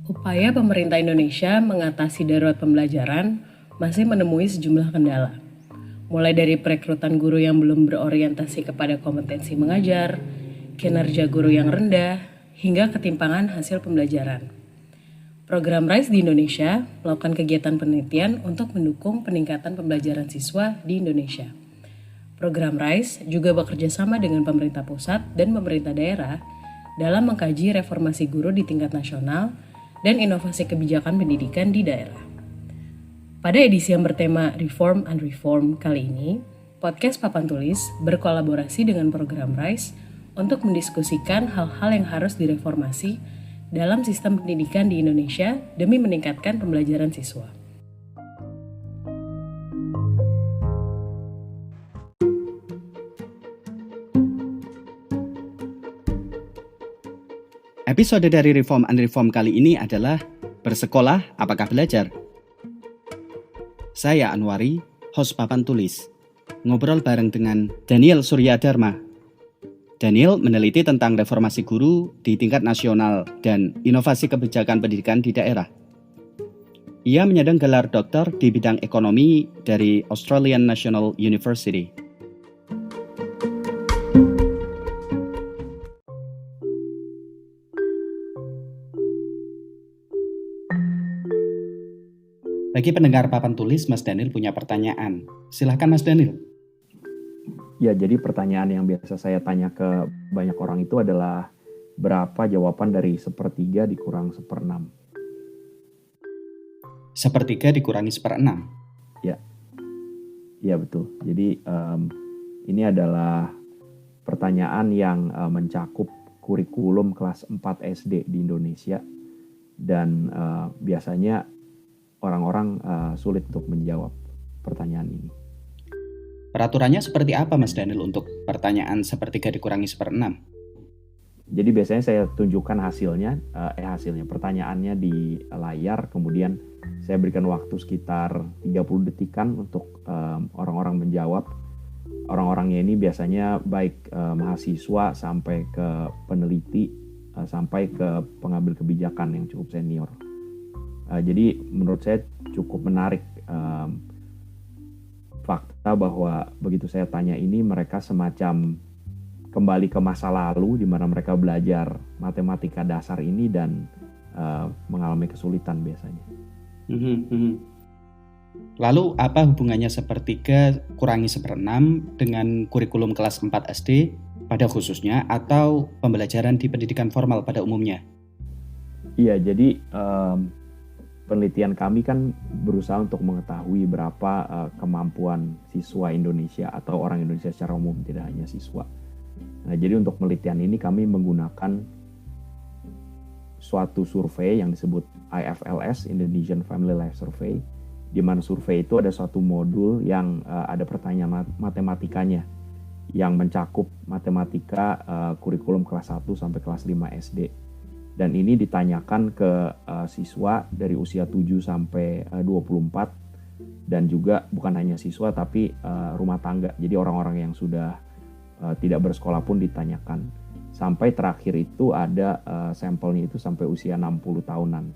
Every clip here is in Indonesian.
Upaya pemerintah Indonesia mengatasi darurat pembelajaran masih menemui sejumlah kendala. Mulai dari perekrutan guru yang belum berorientasi kepada kompetensi mengajar, kinerja guru yang rendah, hingga ketimpangan hasil pembelajaran. Program RISE di Indonesia melakukan kegiatan penelitian untuk mendukung peningkatan pembelajaran siswa di Indonesia. Program RISE juga bekerja sama dengan pemerintah pusat dan pemerintah daerah dalam mengkaji reformasi guru di tingkat nasional dan inovasi kebijakan pendidikan di daerah. Pada edisi yang bertema Reform and Reform kali ini, podcast Papan Tulis berkolaborasi dengan program RISE untuk mendiskusikan hal-hal yang harus direformasi dalam sistem pendidikan di Indonesia demi meningkatkan pembelajaran siswa. Episode dari Reform and Reform kali ini adalah Bersekolah Apakah Belajar? Saya Anwari, host Papan Tulis, ngobrol bareng dengan Daniel Suryadharma. Daniel meneliti tentang reformasi guru di tingkat nasional dan inovasi kebijakan pendidikan di daerah. Ia menyandang gelar doktor di bidang ekonomi dari Australian National University. Bagi pendengar Papan Tulis, Mas Daniel punya pertanyaan. Silahkan Mas Daniel. Ya, jadi pertanyaan yang biasa saya tanya ke banyak orang itu adalah berapa jawaban dari 1/3 dikurang 1/6? 1/3 dikurangi 1/6? Ya betul. Jadi ini adalah pertanyaan yang mencakup kurikulum kelas 4 SD di Indonesia dan biasanya orang-orang sulit untuk menjawab pertanyaan ini. Peraturannya seperti apa Mas Daniel untuk pertanyaan 1/3 dikurangi 1/6? Jadi biasanya saya tunjukkan hasilnya, pertanyaannya di layar, kemudian saya berikan waktu sekitar 30 detikan untuk orang-orang menjawab. Orang-orangnya ini biasanya baik mahasiswa sampai ke peneliti, sampai ke pengambil kebijakan yang cukup senior. Jadi menurut saya cukup menarik fakta bahwa begitu saya tanya ini mereka semacam kembali ke masa lalu di mana mereka belajar matematika dasar ini dan mengalami kesulitan biasanya. Lalu apa hubungannya 1/3 kurangi 1/6 dengan kurikulum kelas 4 SD pada khususnya atau pembelajaran di pendidikan formal pada umumnya? Iya, jadi penelitian kami kan berusaha untuk mengetahui berapa kemampuan siswa Indonesia atau orang Indonesia secara umum, tidak hanya siswa. Nah, jadi untuk penelitian ini kami menggunakan suatu survei yang disebut IFLS, Indonesian Family Life Survey, di mana survei itu ada suatu modul yang ada pertanyaan matematikanya yang mencakup matematika kurikulum kelas 1 sampai kelas 5 SD. Dan ini ditanyakan ke siswa dari usia 7 sampai 24 dan juga bukan hanya siswa tapi rumah tangga. Jadi orang-orang yang sudah tidak bersekolah pun ditanyakan. Sampai terakhir itu ada sampelnya itu sampai usia 60 tahunan.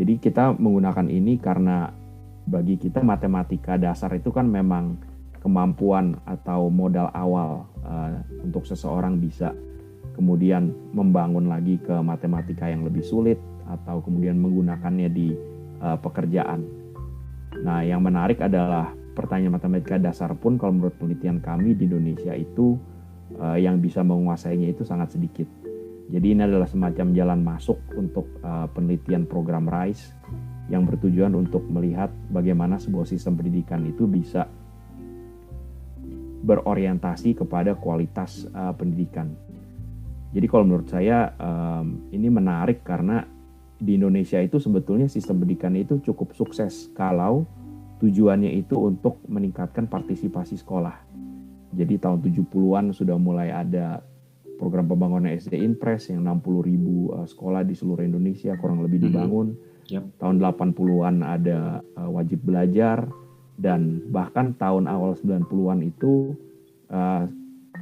Jadi kita menggunakan ini karena bagi kita matematika dasar itu kan memang kemampuan atau modal awal untuk seseorang bisa kemudian membangun lagi ke matematika yang lebih sulit atau kemudian menggunakannya di pekerjaan. Nah, yang menarik adalah pertanyaan matematika dasar pun kalau menurut penelitian kami di Indonesia itu yang bisa menguasainya itu sangat sedikit. Jadi ini adalah semacam jalan masuk untuk penelitian program RISE yang bertujuan untuk melihat bagaimana sebuah sistem pendidikan itu bisa berorientasi kepada kualitas pendidikan. Jadi kalau menurut saya ini menarik karena di Indonesia itu sebetulnya sistem pendidikan itu cukup sukses kalau tujuannya itu untuk meningkatkan partisipasi sekolah. Jadi tahun 70-an sudah mulai ada program pembangunan SD Impres yang 60.000 sekolah di seluruh Indonesia kurang lebih dibangun. Tahun 80-an ada wajib belajar dan bahkan tahun awal 90-an itu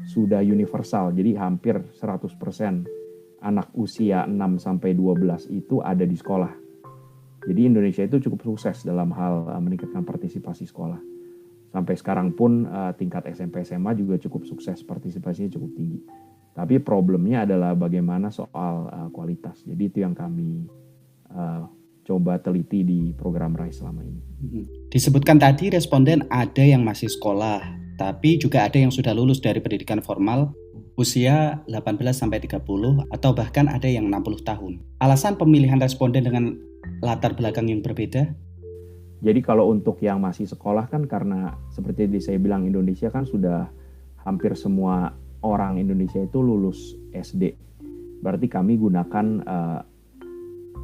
sudah universal, jadi hampir 100% anak usia 6-12 itu ada di sekolah. Jadi Indonesia itu cukup sukses dalam hal meningkatkan partisipasi sekolah. Sampai sekarang pun tingkat SMP SMA juga cukup sukses, partisipasinya cukup tinggi. Tapi problemnya adalah bagaimana soal kualitas. Jadi itu yang kami coba teliti di program RISE selama ini. Disebutkan tadi responden ada yang masih sekolah, tapi juga ada yang sudah lulus dari pendidikan formal usia 18-30 atau bahkan ada yang 60 tahun. Alasan pemilihan responden dengan latar belakang yang berbeda? Jadi kalau untuk yang masih sekolah kan karena seperti tadi saya bilang Indonesia kan sudah hampir semua orang Indonesia itu lulus SD. Berarti kami gunakan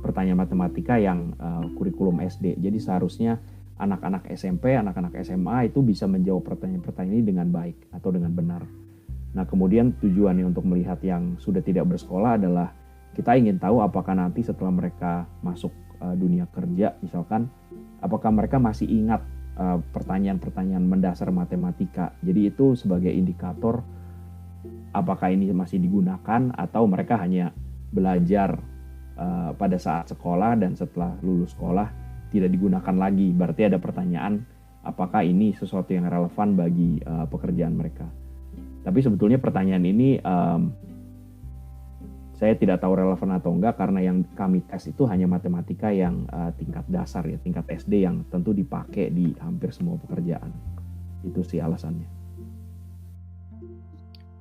pertanyaan matematika yang kurikulum SD. Jadi seharusnya anak-anak SMP, anak-anak SMA itu bisa menjawab pertanyaan-pertanyaan ini dengan baik atau dengan benar. Nah kemudian tujuannya untuk melihat yang sudah tidak bersekolah adalah kita ingin tahu apakah nanti setelah mereka masuk dunia kerja misalkan, apakah mereka masih ingat pertanyaan-pertanyaan mendasar matematika. Jadi itu sebagai indikator apakah ini masih digunakan atau mereka hanya belajar pada saat sekolah dan setelah lulus sekolah tidak digunakan lagi. Berarti ada pertanyaan apakah ini sesuatu yang relevan bagi pekerjaan mereka. Tapi sebetulnya pertanyaan ini saya tidak tahu relevan atau enggak karena yang kami tes itu hanya matematika yang tingkat dasar ya, tingkat SD yang tentu dipakai di hampir semua pekerjaan. Itu sih alasannya.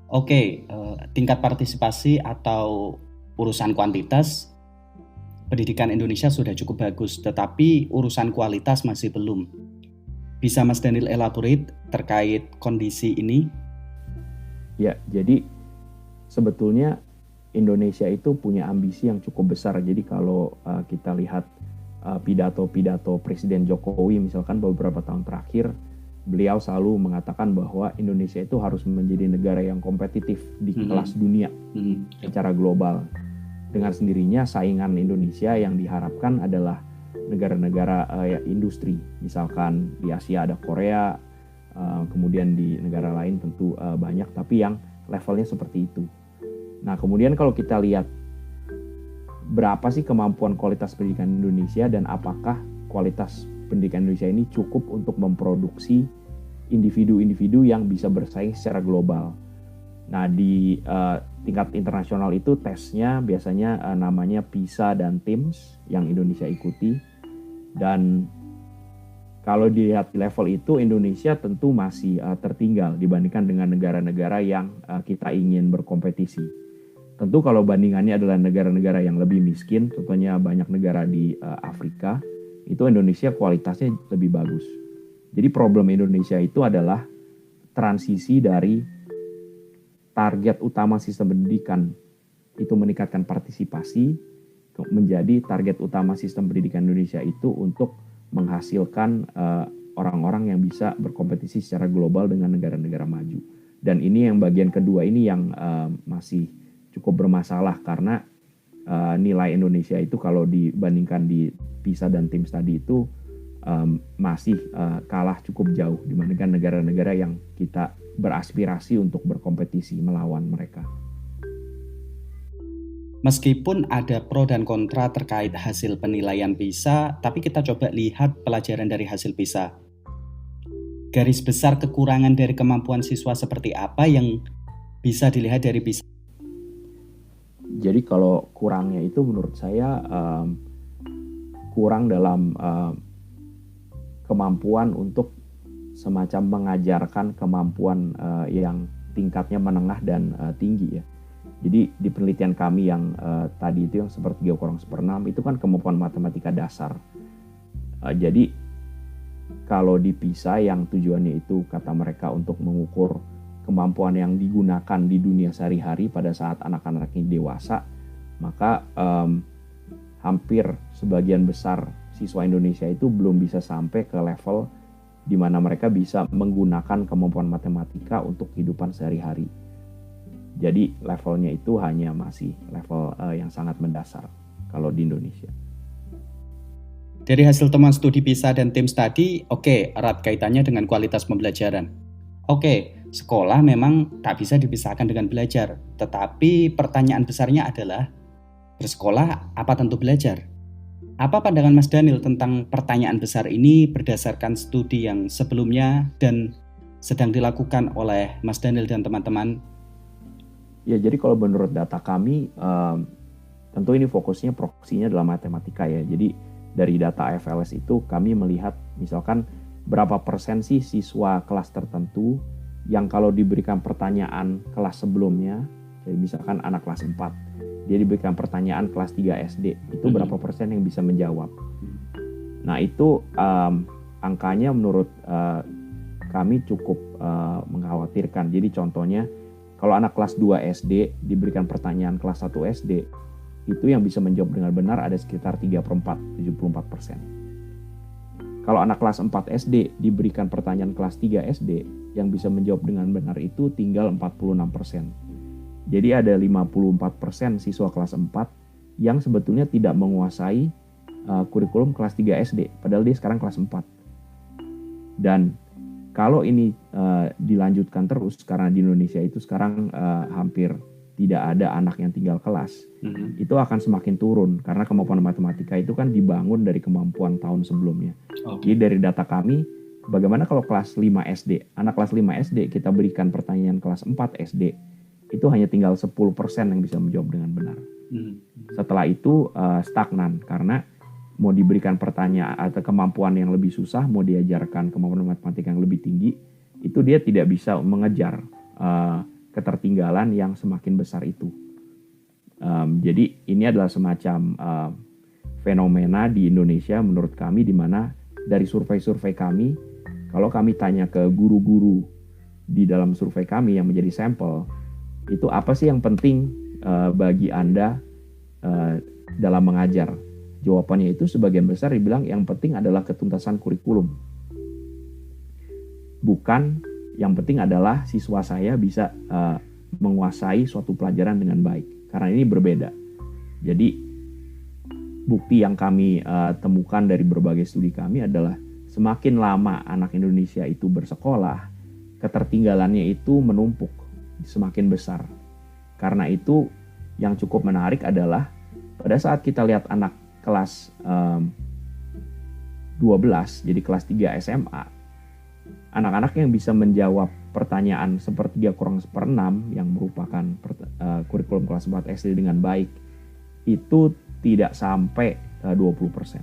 Oke, tingkat partisipasi atau urusan kuantitas pendidikan Indonesia sudah cukup bagus, tetapi urusan kualitas masih belum. Bisa Mas Daniel elaborate terkait kondisi ini? Ya, jadi sebetulnya Indonesia itu punya ambisi yang cukup besar. Jadi kalau kita lihat pidato-pidato Presiden Jokowi misalkan beberapa tahun terakhir, beliau selalu mengatakan bahwa Indonesia itu harus menjadi negara yang kompetitif di kelas dunia secara global. Dengan sendirinya saingan Indonesia yang diharapkan adalah negara-negara industri. Misalkan di Asia ada Korea, kemudian di negara lain tentu banyak, tapi yang levelnya seperti itu. Nah kemudian kalau kita lihat berapa sih kemampuan kualitas pendidikan Indonesia dan apakah kualitas pendidikan Indonesia ini cukup untuk memproduksi individu-individu yang bisa bersaing secara global. Nah di tingkat internasional itu tesnya biasanya namanya PISA dan TIMSS yang Indonesia ikuti. Dan kalau dilihat di level itu Indonesia tentu masih tertinggal dibandingkan dengan negara-negara yang kita ingin berkompetisi. Tentu kalau bandingannya adalah negara-negara yang lebih miskin, contohnya banyak negara di Afrika, itu Indonesia kualitasnya lebih bagus. Jadi problem Indonesia itu adalah transisi dari target utama sistem pendidikan itu meningkatkan partisipasi menjadi target utama sistem pendidikan Indonesia itu untuk menghasilkan orang-orang yang bisa berkompetisi secara global dengan negara-negara maju. Dan ini yang bagian kedua ini yang masih cukup bermasalah karena nilai Indonesia itu kalau dibandingkan di PISA dan TIMSS tadi itu masih kalah cukup jauh dibandingkan negara-negara yang kita beraspirasi untuk berkompetisi melawan mereka. Meskipun ada pro dan kontra terkait hasil penilaian PISA, tapi kita coba lihat pelajaran dari hasil PISA. Garis besar kekurangan dari kemampuan siswa seperti apa yang bisa dilihat dari PISA? Jadi kalau kurangnya itu menurut saya kurang dalam kemampuan untuk semacam mengajarkan kemampuan yang tingkatnya menengah dan tinggi ya. Jadi di penelitian kami yang tadi itu yang seperti 3/6 itu kan kemampuan matematika dasar. Jadi kalau di PISA yang tujuannya itu kata mereka untuk mengukur kemampuan yang digunakan di dunia sehari-hari pada saat anak-anak ini dewasa, maka hampir sebagian besar siswa Indonesia itu belum bisa sampai ke level di mana mereka bisa menggunakan kemampuan matematika untuk kehidupan sehari-hari. Jadi levelnya itu hanya masih level yang sangat mendasar kalau di Indonesia. Dari hasil temuan studi PISA dan TIMSS tadi, oke, erat kaitannya dengan kualitas pembelajaran. Oke, sekolah memang tak bisa dipisahkan dengan belajar, tetapi pertanyaan besarnya adalah bersekolah apa tentu belajar? Apa pandangan Mas Daniel tentang pertanyaan besar ini berdasarkan studi yang sebelumnya dan sedang dilakukan oleh Mas Daniel dan teman-teman? Ya, jadi kalau menurut data kami, tentu ini fokusnya proksinya adalah matematika ya. Jadi dari data AFLS itu kami melihat misalkan berapa persen sih siswa kelas tertentu yang kalau diberikan pertanyaan kelas sebelumnya, jadi misalkan anak kelas 4, dia diberikan pertanyaan kelas 3 SD, itu berapa persen yang bisa menjawab. Nah itu angkanya menurut kami cukup mengkhawatirkan. Jadi contohnya kalau anak kelas 2 SD diberikan pertanyaan kelas 1 SD, itu yang bisa menjawab dengan benar ada sekitar 3/4, 74%. Kalau anak kelas 4 SD diberikan pertanyaan kelas 3 SD, yang bisa menjawab dengan benar itu tinggal 46%. Jadi ada 54% siswa kelas 4 yang sebetulnya tidak menguasai kurikulum kelas 3 SD, padahal dia sekarang kelas 4. Dan kalau ini dilanjutkan terus, karena di Indonesia itu sekarang hampir tidak ada anak yang tinggal kelas, itu akan semakin turun karena kemampuan matematika itu kan dibangun dari kemampuan tahun sebelumnya. Jadi dari data kami, bagaimana kalau kelas 5 SD, anak kelas 5 SD kita berikan pertanyaan kelas 4 SD, itu hanya tinggal 10% yang bisa menjawab dengan benar. Setelah itu stagnan karena mau diberikan pertanyaan atau kemampuan yang lebih susah, mau diajarkan kemampuan matematika yang lebih tinggi, itu dia tidak bisa mengejar ketertinggalan yang semakin besar itu. Jadi ini adalah semacam fenomena di Indonesia menurut kami, di mana dari survei-survei kami, kalau kami tanya ke guru-guru di dalam survei kami yang menjadi sampel, itu apa sih yang penting bagi Anda dalam mengajar? Jawabannya itu sebagian besar dibilang yang penting adalah ketuntasan kurikulum. Bukan yang penting adalah siswa saya bisa menguasai suatu pelajaran dengan baik. Karena ini berbeda. Jadi bukti yang kami temukan dari berbagai studi kami adalah semakin lama anak Indonesia itu bersekolah, ketertinggalannya itu menumpuk semakin besar. Karena itu yang cukup menarik adalah pada saat kita lihat anak kelas 12, jadi kelas 3 SMA, anak-anak yang bisa menjawab pertanyaan 1/3 kurang 1/6 yang merupakan kurikulum kelas 4 SD dengan baik, itu tidak sampai 20%.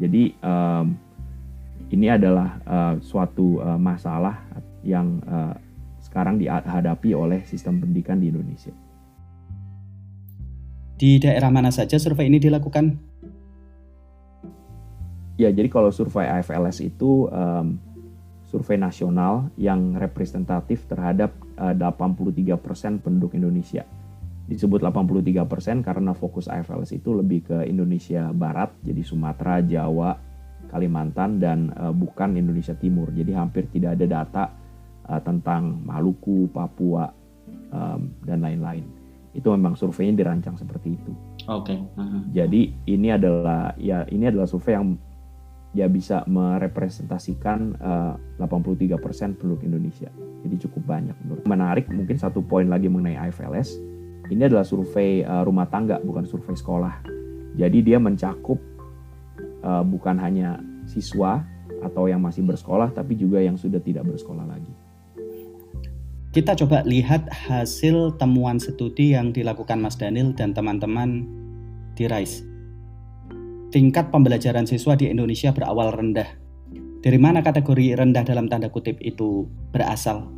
Jadi ini adalah suatu masalah yang sekarang dihadapi oleh sistem pendidikan di Indonesia. Di daerah mana saja survei ini dilakukan? Ya, jadi kalau survei AFLS itu survei nasional yang representatif terhadap 83% penduduk Indonesia. Disebut 83% karena fokus AFLS itu lebih ke Indonesia Barat, jadi Sumatera, Jawa, Kalimantan, dan bukan Indonesia Timur. Jadi hampir tidak ada data tentang Maluku, Papua, dan lain-lain. Itu memang surveinya dirancang seperti itu. Oke. Jadi ini adalah survei yang ya bisa merepresentasikan 83% penduduk Indonesia. Jadi cukup banyak menurut. Menarik mungkin satu poin lagi mengenai AFLS. Ini adalah survei rumah tangga, bukan survei sekolah. Jadi dia mencakup bukan hanya siswa atau yang masih bersekolah, tapi juga yang sudah tidak bersekolah lagi. Kita coba lihat hasil temuan studi yang dilakukan Mas Daniel dan teman-teman di RISE. Tingkat pembelajaran siswa di Indonesia berawal rendah. Dari mana kategori rendah dalam tanda kutip itu berasal?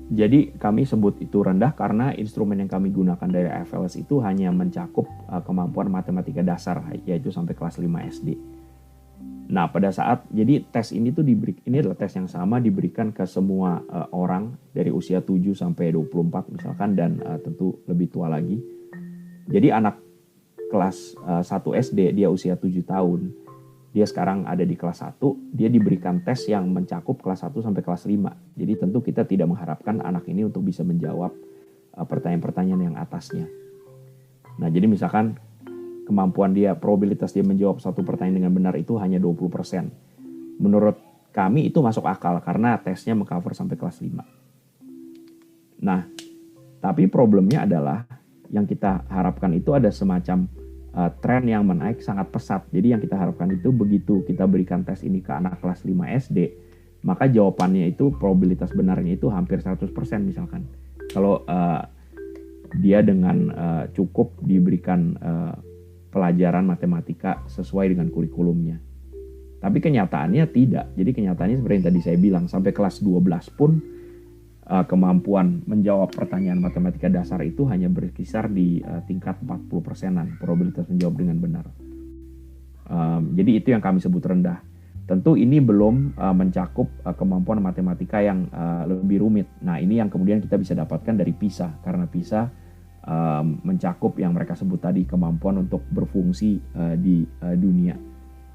Jadi kami sebut itu rendah karena instrumen yang kami gunakan dari AFLS itu hanya mencakup kemampuan matematika dasar, yaitu sampai kelas 5 SD. Nah, pada saat jadi tes ini adalah tes yang sama diberikan ke semua orang dari usia 7 sampai 24 misalkan, dan tentu lebih tua lagi. Jadi anak kelas 1 SD, dia usia 7 tahun, dia sekarang ada di kelas 1, dia diberikan tes yang mencakup kelas 1 sampai kelas 5. Jadi tentu kita tidak mengharapkan anak ini untuk bisa menjawab pertanyaan-pertanyaan yang atasnya. Nah, jadi misalkan kemampuan dia, probabilitas dia menjawab satu pertanyaan dengan benar itu hanya 20%. Menurut kami itu masuk akal karena tesnya mengcover sampai kelas 5. Nah, tapi problemnya adalah yang kita harapkan itu ada semacam tren yang menaik sangat pesat. Jadi yang kita harapkan itu begitu kita berikan tes ini ke anak kelas 5 SD, maka jawabannya itu probabilitas benarnya itu hampir 100% misalkan. Kalau dia dengan cukup diberikan pelajaran matematika sesuai dengan kurikulumnya. Tapi kenyataannya tidak. Jadi kenyataannya seperti yang tadi saya bilang, sampai kelas 12 pun kemampuan menjawab pertanyaan matematika dasar itu hanya berkisar di tingkat 40%-an probabilitas menjawab dengan benar. Jadi itu yang kami sebut rendah. Tentu ini belum mencakup kemampuan matematika yang lebih rumit. Nah, ini yang kemudian kita bisa dapatkan dari PISA, karena PISA mencakup yang mereka sebut tadi, kemampuan untuk berfungsi di dunia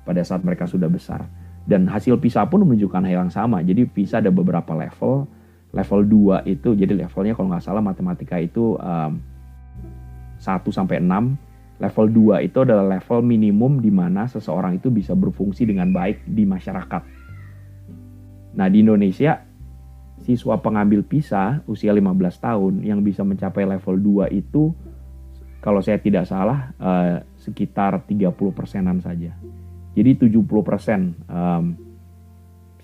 pada saat mereka sudah besar. Dan hasil PISA pun menunjukkan hal yang sama. Jadi PISA ada beberapa level. Level 2 itu, jadi levelnya kalau nggak salah matematika itu 1-6. Level 2 itu adalah level minimum di mana seseorang itu bisa berfungsi dengan baik di masyarakat. Nah, di Indonesia, siswa pengambil PISA usia 15 tahun yang bisa mencapai level 2 itu, kalau saya tidak salah, sekitar 30%-an saja. Jadi 70%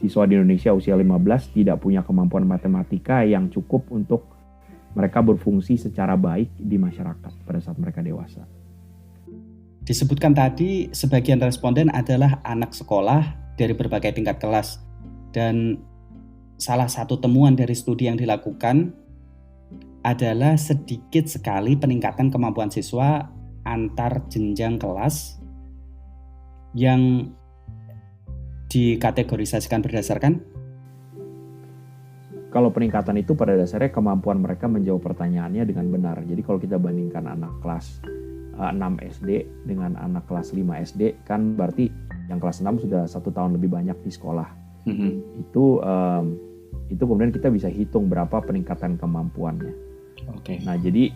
siswa di Indonesia usia 15 tidak punya kemampuan matematika yang cukup untuk mereka berfungsi secara baik di masyarakat pada saat mereka dewasa. Disebutkan tadi, sebagian responden adalah anak sekolah dari berbagai tingkat kelas. Dan salah satu temuan dari studi yang dilakukan adalah sedikit sekali peningkatan kemampuan siswa antar jenjang kelas yang dikategorisasikan berdasarkan? Kalau peningkatan itu pada dasarnya kemampuan mereka menjawab pertanyaannya dengan benar. Jadi kalau kita bandingkan anak kelas 6 SD dengan anak kelas 5 SD, kan berarti yang kelas 6 sudah 1 tahun lebih banyak di sekolah. Itu kemudian kita bisa hitung berapa peningkatan kemampuannya. Nah, jadi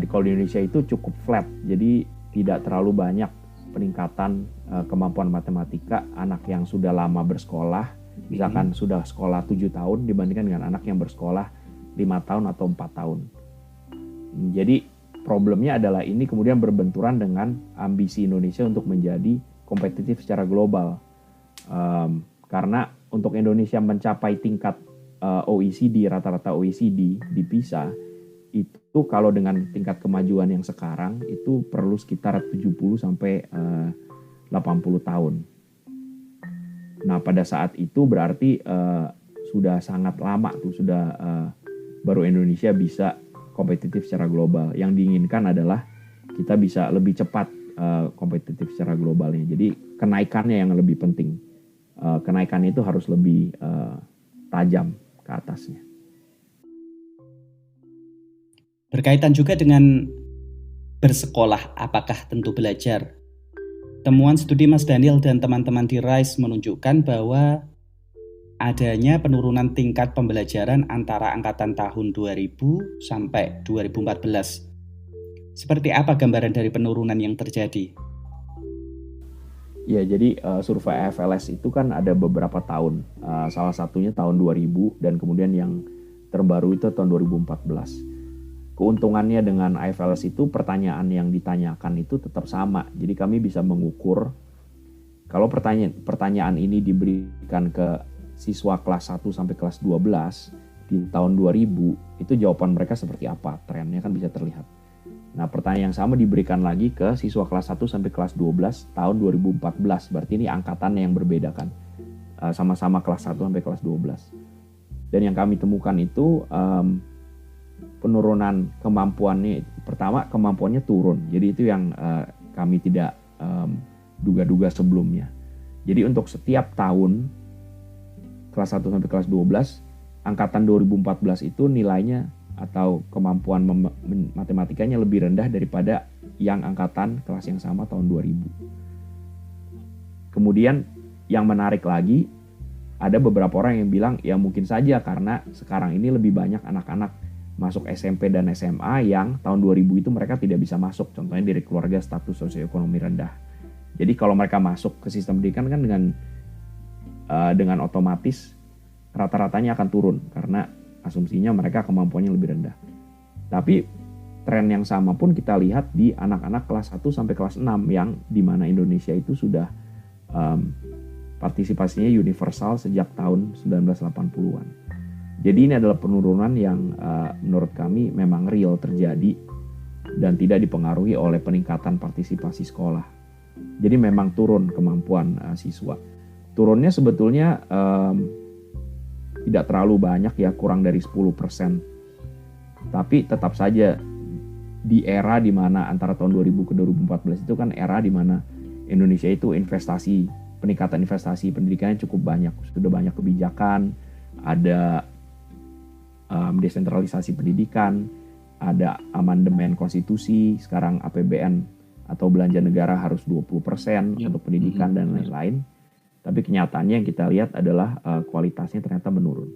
kalau di Indonesia itu cukup flat. Jadi tidak terlalu banyak peningkatan kemampuan matematika anak yang sudah lama bersekolah, misalkan sudah sekolah 7 tahun dibandingkan dengan anak yang bersekolah 5 tahun atau 4 tahun. Jadi problemnya adalah ini kemudian berbenturan dengan ambisi Indonesia untuk menjadi kompetitif secara global. Karena untuk Indonesia mencapai tingkat OECD, rata-rata OECD di PISA, itu kalau dengan tingkat kemajuan yang sekarang itu perlu sekitar 70 sampai 80 tahun. Nah, pada saat itu berarti sudah sangat lama tuh, baru Indonesia bisa kompetitif secara global. Yang diinginkan adalah kita bisa lebih cepat kompetitif secara globalnya. Jadi kenaikannya yang lebih penting. Kenaikannya itu harus lebih tajam ke atasnya. Berkaitan juga dengan bersekolah, apakah tentu belajar? Temuan studi Mas Daniel dan teman-teman di RISE menunjukkan bahwa adanya penurunan tingkat pembelajaran antara angkatan tahun 2000 sampai 2014. Seperti apa gambaran dari penurunan yang terjadi? Ya, jadi survei AFLS itu kan ada beberapa tahun. Salah satunya tahun 2000 dan kemudian yang terbaru itu tahun 2014. Keuntungannya dengan AFLS itu pertanyaan yang ditanyakan itu tetap sama. Jadi kami bisa mengukur kalau pertanyaan ini diberikan ke siswa kelas 1 sampai kelas 12 di tahun 2000, itu jawaban mereka seperti apa, trennya kan bisa terlihat. Nah, pertanyaan yang sama diberikan lagi ke siswa kelas 1 sampai kelas 12 tahun 2014. Berarti ini angkatannya yang berbeda kan. Sama-sama kelas 1 sampai kelas 12. Dan yang kami temukan itu penurunan kemampuannya, pertama kemampuannya turun. Jadi itu yang kami tidak duga-duga sebelumnya. Jadi untuk setiap tahun kelas 1 sampai kelas 12, angkatan 2014 itu nilainya atau kemampuan matematikanya lebih rendah daripada yang angkatan kelas yang sama tahun 2000. Kemudian yang menarik lagi, ada beberapa orang yang bilang ya mungkin saja karena sekarang ini lebih banyak anak-anak masuk SMP dan SMA yang tahun 2000 itu mereka tidak bisa masuk, contohnya dari keluarga status sosioekonomi rendah. Jadi kalau mereka masuk ke sistem pendidikan kan dengan otomatis rata-ratanya akan turun karena asumsinya mereka kemampuannya lebih rendah. Tapi tren yang sama pun kita lihat di anak-anak kelas 1 sampai kelas 6 yang di mana Indonesia itu sudah partisipasinya universal sejak tahun 1980-an. Jadi ini adalah penurunan yang menurut kami memang real terjadi dan tidak dipengaruhi oleh peningkatan partisipasi sekolah. Jadi memang turun kemampuan siswa. Turunnya sebetulnya tidak terlalu banyak ya, kurang dari 10%. Tapi tetap saja di era di mana antara tahun 2000 ke 2014 itu kan era di mana Indonesia itu peningkatan investasi pendidikannya cukup banyak. Sudah banyak kebijakan, ada desentralisasi pendidikan, ada amandemen konstitusi, sekarang APBN atau belanja negara harus 20% untuk pendidikan dan lain-lain. Tapi kenyataannya yang kita lihat adalah kualitasnya ternyata menurun.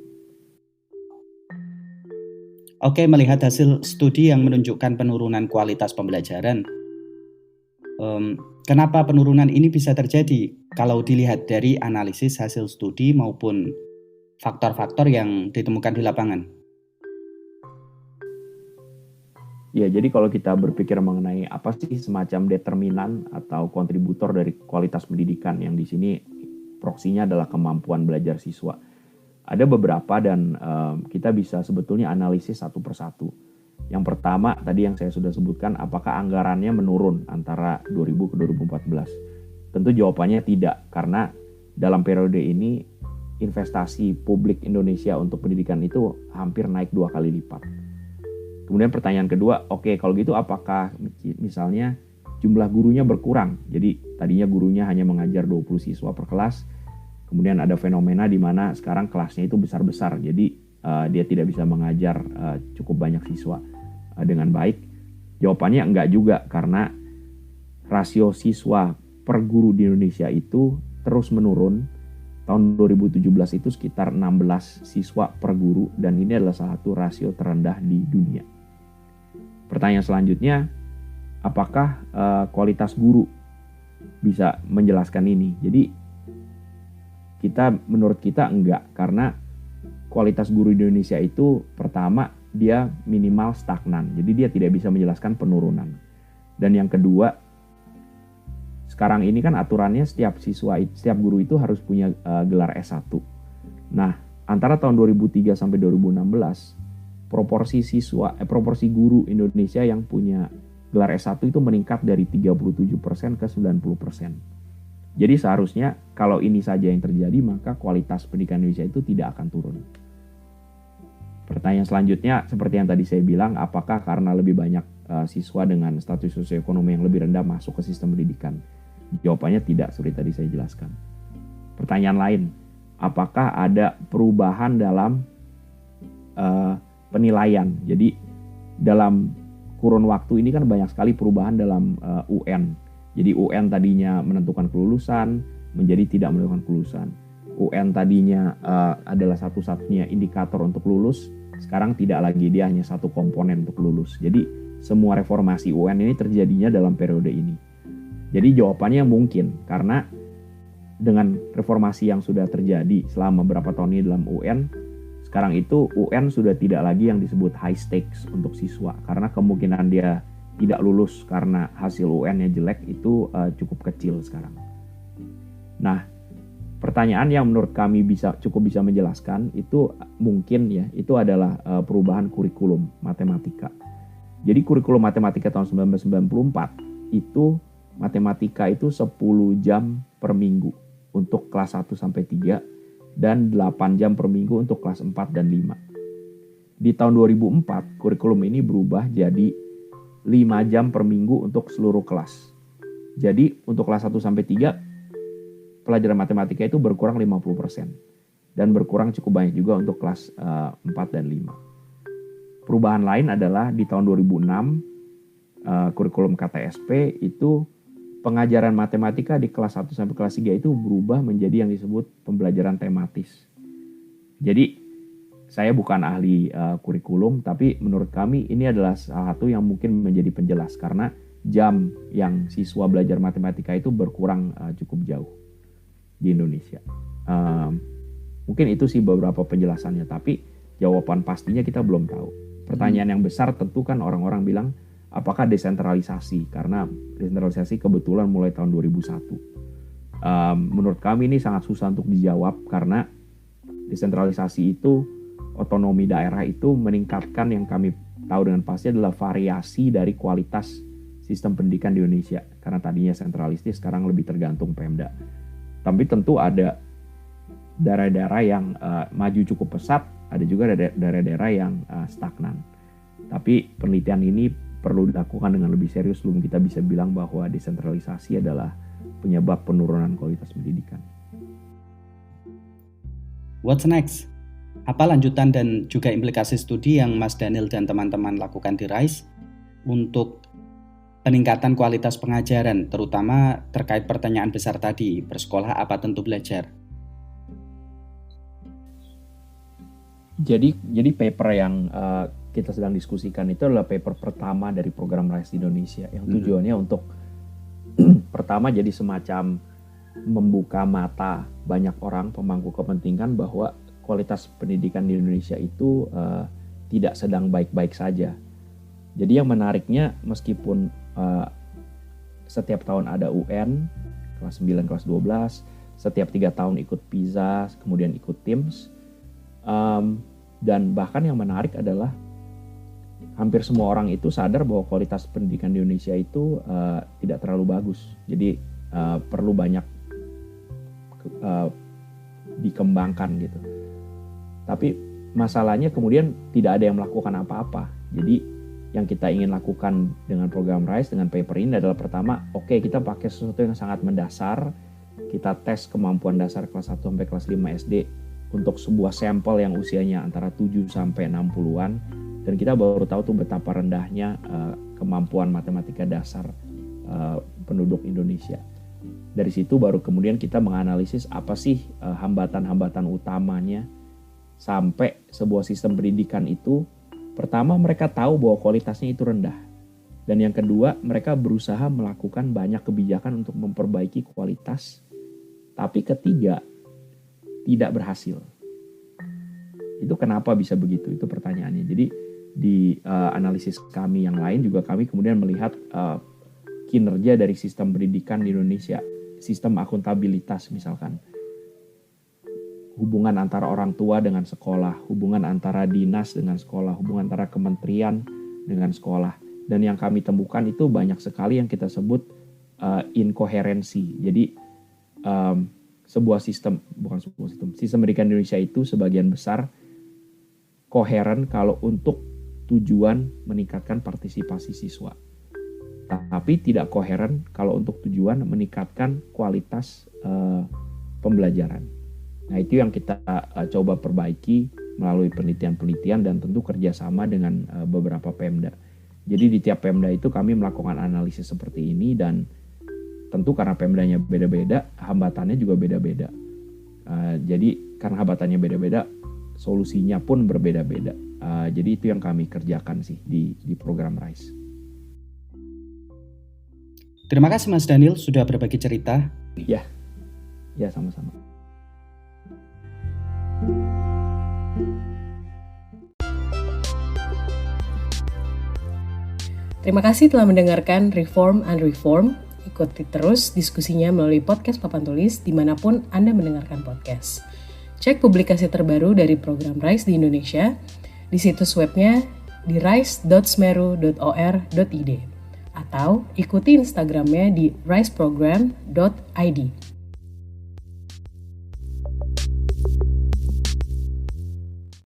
Oke, melihat hasil studi yang menunjukkan penurunan kualitas pembelajaran, kenapa penurunan ini bisa terjadi? Kalau dilihat dari analisis hasil studi maupun faktor-faktor yang ditemukan di lapangan. Ya, jadi kalau kita berpikir mengenai apa sih semacam determinan atau kontributor dari kualitas pendidikan, yang di sini proksinya adalah kemampuan belajar siswa. Ada beberapa dan kita bisa sebetulnya analisis satu persatu. Yang pertama tadi yang saya sudah sebutkan, apakah anggarannya menurun antara 2000 ke 2014? Tentu jawabannya tidak, karena dalam periode ini investasi publik Indonesia untuk pendidikan itu hampir naik 2 kali lipat. Kemudian pertanyaan kedua, oke, kalau gitu apakah misalnya jumlah gurunya berkurang? Jadi tadinya gurunya hanya mengajar 20 siswa per kelas, kemudian ada fenomena di mana sekarang kelasnya itu besar-besar, jadi dia tidak bisa mengajar cukup banyak siswa dengan baik. Jawabannya enggak juga, karena rasio siswa per guru di Indonesia itu terus menurun. Tahun 2017 itu sekitar 16 siswa per guru, dan ini adalah salah satu rasio terendah di dunia. Pertanyaan selanjutnya, apakah kualitas guru bisa menjelaskan ini? Jadi menurut kita enggak, karena kualitas guru di Indonesia itu pertama dia minimal stagnan, jadi dia tidak bisa menjelaskan penurunan. Dan yang kedua, sekarang ini kan aturannya setiap guru itu harus punya gelar S1. Nah, antara tahun 2003 sampai 2016 proporsi guru Indonesia yang punya gelar S1 itu meningkat dari 37% ke 90%. Jadi seharusnya kalau ini saja yang terjadi, maka kualitas pendidikan Indonesia itu tidak akan turun. Pertanyaan selanjutnya, seperti yang tadi saya bilang, apakah karena lebih banyak siswa dengan status sosioekonomi yang lebih rendah masuk ke sistem pendidikan? Jawabannya tidak, seperti tadi saya jelaskan. Pertanyaan lain, apakah ada perubahan dalam penilaian? Jadi dalam kurun waktu ini kan banyak sekali perubahan dalam UN. Jadi UN tadinya menentukan kelulusan menjadi tidak menentukan kelulusan. UN tadinya adalah satu-satunya indikator untuk lulus, sekarang tidak lagi, dia hanya satu komponen untuk lulus. Jadi semua reformasi UN ini terjadinya dalam periode ini. Jadi jawabannya mungkin karena dengan reformasi yang sudah terjadi selama beberapa tahun ini dalam UN, sekarang itu UN sudah tidak lagi yang disebut high stakes untuk siswa, karena kemungkinan dia tidak lulus karena hasil UN-nya jelek itu cukup kecil sekarang. Nah, pertanyaan yang menurut kami cukup bisa menjelaskan itu mungkin ya, itu adalah perubahan kurikulum matematika. Jadi kurikulum matematika tahun 1994 itu matematika itu 10 jam per minggu untuk kelas 1 sampai 3 dan 8 jam per minggu untuk kelas 4 dan 5. Di tahun 2004 kurikulum ini berubah jadi 5 jam per minggu untuk seluruh kelas. Jadi untuk kelas 1 sampai 3 pelajaran matematika itu berkurang 50% dan berkurang cukup banyak juga untuk kelas 4 dan 5. Perubahan lain adalah di tahun 2006 kurikulum KTSP itu pengajaran matematika di kelas 1 sampai kelas 3 itu berubah menjadi yang disebut pembelajaran tematis. Jadi saya bukan ahli kurikulum, tapi menurut kami ini adalah salah satu yang mungkin menjadi penjelas, karena jam yang siswa belajar matematika itu berkurang cukup jauh di Indonesia. Mungkin itu sih beberapa penjelasannya, tapi jawaban pastinya kita belum tahu. pertanyaan yang besar tentu kan orang-orang bilang apakah desentralisasi, karena desentralisasi kebetulan mulai tahun 2001. Menurut kami ini sangat susah untuk dijawab karena desentralisasi itu, otonomi daerah itu meningkatkan, yang kami tahu dengan pasti adalah variasi dari kualitas sistem pendidikan di Indonesia, karena tadinya sentralistis, sekarang lebih tergantung Pemda. Tapi tentu ada daerah-daerah yang maju cukup pesat, ada juga daerah-daerah yang stagnan. Tapi penelitian ini perlu dilakukan dengan lebih serius sebelum kita bisa bilang bahwa desentralisasi adalah penyebab penurunan kualitas pendidikan. What's next? Apa lanjutan dan juga implikasi studi yang Mas Daniel dan teman-teman lakukan di RISE untuk peningkatan kualitas pengajaran, terutama terkait pertanyaan besar tadi, bersekolah apa tentu belajar? Jadi paper yang kita sedang diskusikan itu adalah paper pertama dari program RISE di Indonesia, yang tujuannya untuk pertama jadi semacam membuka mata banyak orang pemangku kepentingan bahwa kualitas pendidikan di Indonesia itu tidak sedang baik-baik saja. Jadi yang menariknya, meskipun setiap tahun ada UN, kelas 9, kelas 12, setiap 3 tahun ikut PISA, kemudian ikut TIMSS, dan bahkan yang menarik adalah hampir semua orang itu sadar bahwa kualitas pendidikan di Indonesia itu tidak terlalu bagus. Jadi perlu banyak dikembangkan gitu. Tapi masalahnya kemudian tidak ada yang melakukan apa-apa. Jadi yang kita ingin lakukan dengan program RISE, dengan paper ini adalah pertama, kita pakai sesuatu yang sangat mendasar. Kita tes kemampuan dasar kelas 1 sampai kelas 5 SD untuk sebuah sampel yang usianya antara 7 sampai 60-an. Dan kita baru tahu tuh betapa rendahnya kemampuan matematika dasar penduduk Indonesia. Dari situ baru kemudian kita menganalisis apa sih hambatan-hambatan utamanya sampai sebuah sistem pendidikan itu, pertama mereka tahu bahwa kualitasnya itu rendah. Dan yang kedua, mereka berusaha melakukan banyak kebijakan untuk memperbaiki kualitas. Tapi ketiga, tidak berhasil. Itu kenapa bisa begitu? Itu pertanyaannya. Jadi di analisis kami yang lain juga kami kemudian melihat kinerja dari sistem pendidikan di Indonesia. Sistem akuntabilitas misalkan. Hubungan antara orang tua dengan sekolah, hubungan antara dinas dengan sekolah, hubungan antara kementerian dengan sekolah. Dan yang kami temukan itu banyak sekali yang kita sebut inkoherensi. Jadi sistem pendidikan di Indonesia itu sebagian besar koheren kalau untuk tujuan meningkatkan partisipasi siswa. Tapi tidak koheren kalau untuk tujuan meningkatkan kualitas pembelajaran. Nah, itu yang kita coba perbaiki melalui penelitian-penelitian dan tentu kerjasama dengan beberapa Pemda. Jadi di tiap Pemda itu kami melakukan analisis seperti ini, dan tentu karena Pemdanya beda-beda, hambatannya juga beda-beda. Jadi karena hambatannya beda-beda, solusinya pun berbeda-beda. Jadi itu yang kami kerjakan sih di program RISE. Terima kasih Mas Daniel sudah berbagi cerita. Ya sama-sama. Terima kasih telah mendengarkan Reform and Reform. Ikuti terus diskusinya melalui podcast Papan Tulis dimanapun Anda mendengarkan podcast. Cek publikasi terbaru dari program RISE di Indonesia di situs webnya di rise.smeru.or.id atau ikuti Instagramnya di riseprogram.id.